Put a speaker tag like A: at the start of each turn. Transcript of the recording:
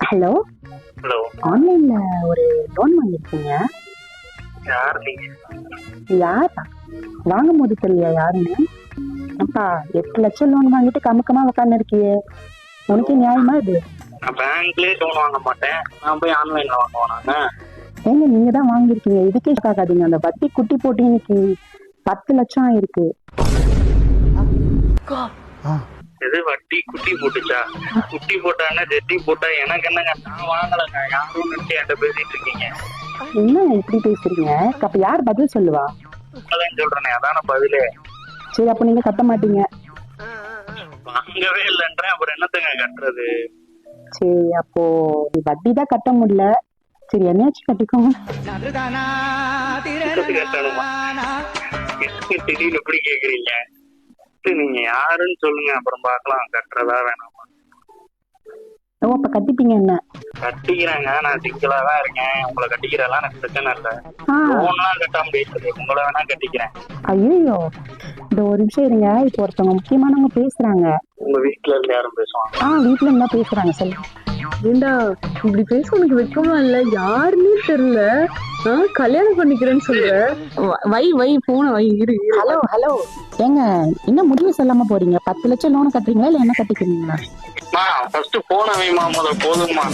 A: Hello.
B: Hello.
A: ஆன்லைன்ல ஒரு loan வாங்கிருக்கீங்க.
B: யார் நீங்க?
A: யாரா? வாங்கும் போது தெரியல யாருன்னு. அப்பா 8 லட்சம் லோன் வாங்கிட்டு கமுக்கமா உட்காந்து இருக்கியே, உனக்கு நியாயமா இது?
B: நான் பேங்க்லயே லோன் வாங்க மாட்டேன், நான் போய் ஆன்லைன்ல வாங்குவானாங்க.
A: ஏங்க நீங்க தான் வாங்கிருக்கீங்க, இதுக்கே பார்க்காதீங்க. அந்த வட்டி குட்டி போட்டு இன்னைக்கு 10 லட்சம் ஆயிருக்கு.
B: எது வட்டி குட்டி போட்டுச்சா? குட்டி போட்டானே ஜெட்டி போட்டா எனக்கு என்னங்க? நான் வாங்கலங்க, யாரும் நினைச்சு என்கிட்ட பேசிட்டு இருக்கீங்க.
A: என்ன இப்படி பேசுறீங்க? அப்ப யார் பதில் சொல்லுவா?
B: அதான் சொல்றேனே, அதான பதிலே.
A: சரி, அப்ப நீங்க கட்ட மாட்டீங்க.
B: வாங்கவே இல்லைன்றேன், அப்புறம் என்னத்துங்க கட்டுறது?
A: சரி, அப்போ வட்டி தான் கட்ட முடியல. சரி, என்னையாச்சும் கட்டிக்கோங்க.
B: கட்டணுமா? திடீர்னு எப்படி கேக்குறீங்க? நீங்க யாருன்னு சொல்லுங்க, அப்புறம் பார்க்கலாம் கட்டுறதா வேணாமா.
A: ஓ, அப்ப கட்டிப்பீங்க என்ன?
B: கட்டிக்கிறேங்க, நான் சிங்கிளா தான் இருக்கேன். உங்களை கட்டிக்கிறதெல்லாம் எனக்கு பிரச்சனை இல்லை. லோன்லாம் கட்டாம பேசுறது, உங்களை வேணா கட்டிக்கிறேன்.
A: ஐயோ, இந்த ஒரு நிமிஷம் இருங்க. இப்போ ஒருத்தவங்க முக்கியமானவங்க பேசுறாங்க.
B: உங்க வீட்டுல இருந்து யாரும் பேசுவாங்க?
A: வீட்டுல இருந்தா பேசுறாங்க, சொல்லுங்க.
C: ஏண்டா இப்படி பேச உனக்கு வெக்கமா இல்ல? யாருன்னே தெரியல, கல்யாணம் பண்ணிக்கிறேன்னு சொல்ற. வை போன வை, இரு.
A: ஹலோ ஹலோ, ஏங்க இன்னும் முடிவு சொல்லாம போறீங்க? 10 லட்சம் லோன் கட்டுறீங்களா இல்ல என்ன கட்டிக்கிறீங்களா?
B: ஃபர்ஸ்ட் போன வைமா, முதல் போதுமா?